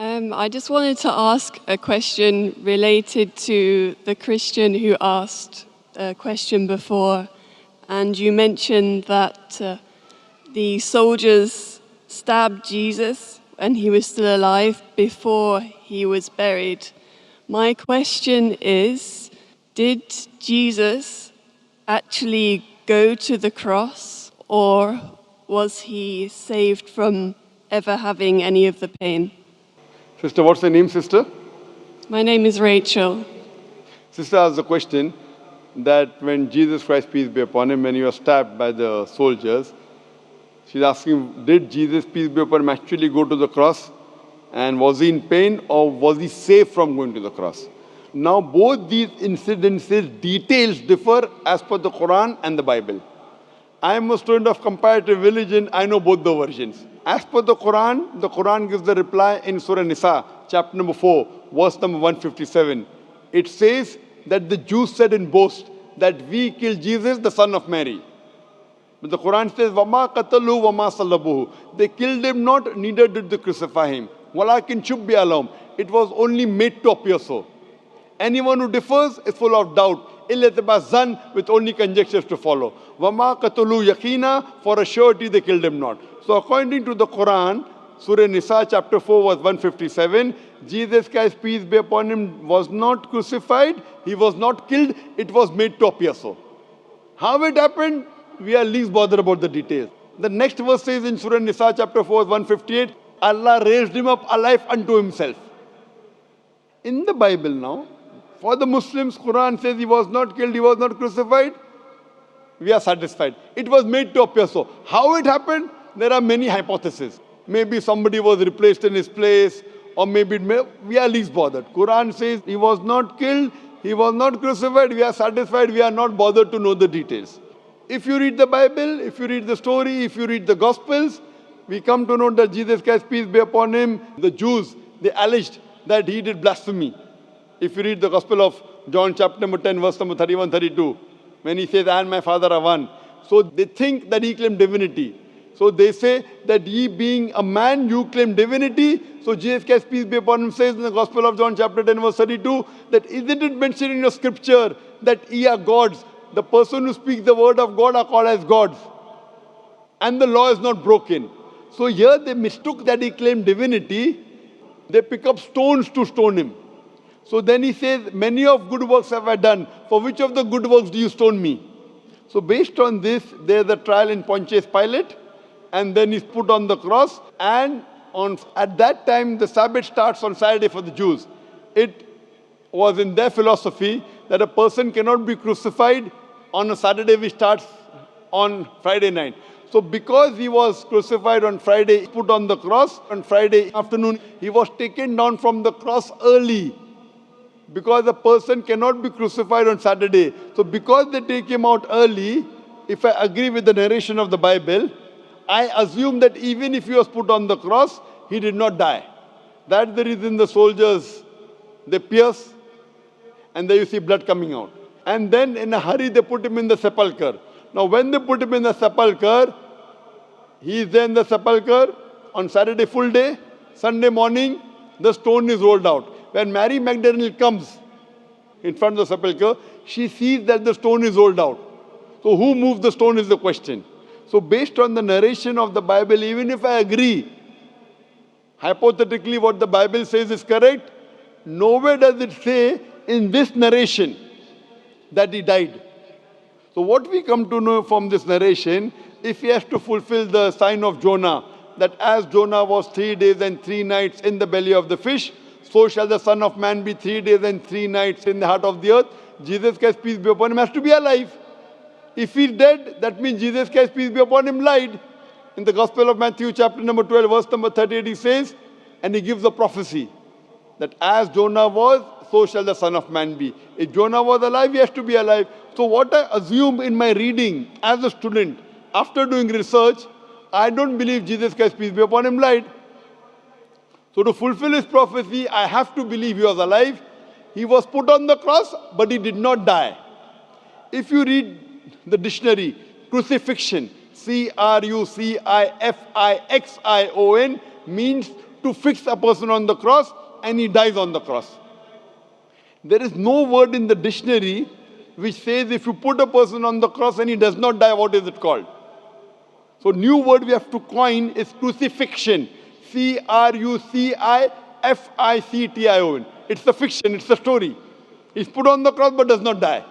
I just wanted to ask a question related to the Christian who asked a question before. And you mentioned that the soldiers stabbed Jesus when he was still alive before he was buried. My question is, did Jesus actually go to the cross, or was he saved from ever having any of the pain? Sister, what's your name, sister? My name is Rachel. Sister asked the question that when Jesus Christ, peace be upon him, when he was stabbed by the soldiers, she's asking, did Jesus, peace be upon him, actually go to the cross? And was he in pain, or was he safe from going to the cross? Now, both these incidences, details differ as per the Quran and the Bible. I am a student of comparative religion. I know both the versions. As per the Quran gives the reply in Surah Nisa, chapter number 4, verse number 157. It says that the Jews said in boast that we killed Jesus, the son of Mary. But the Quran says, وَمَا قَتَلُوا وَمَا صَلَّبُوهُ. They killed him not, neither did they crucify him. وَلَكِنْ شُبِّهَ لَهُمْ. It was only made to appear so. Anyone who differs is full of doubt. Zan, with only conjectures to follow. Wama qatulu yaqina, for a surety they killed him not. So according to the Quran, Surah Nisa chapter 4 verse 157, Jesus Christ, peace be upon him, was not crucified, he was not killed, it was made to appear so. How it happened, we are least bothered about the details. The next verse says in Surah Nisa chapter 4 verse 158, Allah raised him up alive unto himself. In the Bible now, for the Muslims, Quran says he was not killed, he was not crucified. We are satisfied. It was made to appear so. How it happened? There are many hypotheses. Maybe somebody was replaced in his place, or maybe we are least bothered. Quran says he was not killed, he was not crucified. We are satisfied. We are not bothered to know the details. If you read the Bible, if you read the story, if you read the Gospels, we come to know that Jesus Christ, peace be upon him, the Jews, they alleged that he did blasphemy. If you read the Gospel of John chapter number 10, verse number 31, 32, when he says, I and my Father are one. So they think that he claimed divinity. So they say that ye being a man, you claim divinity. So Jesus Christ, peace be upon him, says in the Gospel of John chapter 10, verse 32, that isn't it mentioned in your scripture that ye are gods? The person who speaks the word of God are called as gods. And the law is not broken. So here they mistook that he claimed divinity. They pick up stones to stone him. So then he says, many of good works have I done. For which of the good works do you stone me? So based on this, there's a trial in Pontius Pilate. And then he's put on the cross. And at that time, the Sabbath starts on Saturday for the Jews. It was in their philosophy that a person cannot be crucified on a Saturday which starts on Friday night. So because he was crucified on Friday, put on the cross, on Friday afternoon, he was taken down from the cross early. Because a person cannot be crucified on Saturday. So because they take him out early, if I agree with the narration of the Bible, I assume that even if he was put on the cross, he did not die. That's the reason the soldiers, they pierce, and there you see blood coming out. And then in a hurry, they put him in the sepulchre. Now when they put him in the sepulchre, he is there in the sepulchre on Saturday full day. Sunday morning, the stone is rolled out. When Mary Magdalene comes in front of the sepulchre, she sees that the stone is rolled out. So who moved the stone is the question. So based on the narration of the Bible, even if I agree, hypothetically what the Bible says is correct, nowhere does it say in this narration that he died. So what we come to know from this narration, if he has to fulfill the sign of Jonah, that as Jonah was 3 days and 3 nights in the belly of the fish, so shall the Son of Man be 3 days and 3 nights in the heart of the earth. Jesus Christ, peace be upon him, has to be alive. If he's dead, that means Jesus Christ, peace be upon him, lied. In the Gospel of Matthew, chapter number 12, verse number 38, he says, and he gives a prophecy, that as Jonah was, so shall the Son of Man be. If Jonah was alive, he has to be alive. So what I assume in my reading as a student, after doing research, I don't believe Jesus Christ, peace be upon him, lied. So to fulfill his prophecy, I have to believe he was alive. He was put on the cross, but he did not die. If you read the dictionary, crucifixion, crucifixion, means to fix a person on the cross and he dies on the cross. There is no word in the dictionary which says if you put a person on the cross and he does not die, what is it called? So new word we have to coin is crucifixion. crucifixion. It's a fiction, it's a story. He's put on the cross but does not die.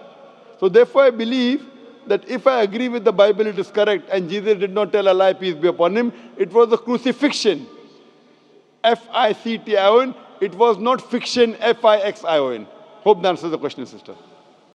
So therefore I believe that if I agree with the Bible, it is correct, and Jesus did not tell a lie, peace be upon him. It was a crucifixion. Fiction. It was not fiction, Fixion. Hope that answers the question, sister.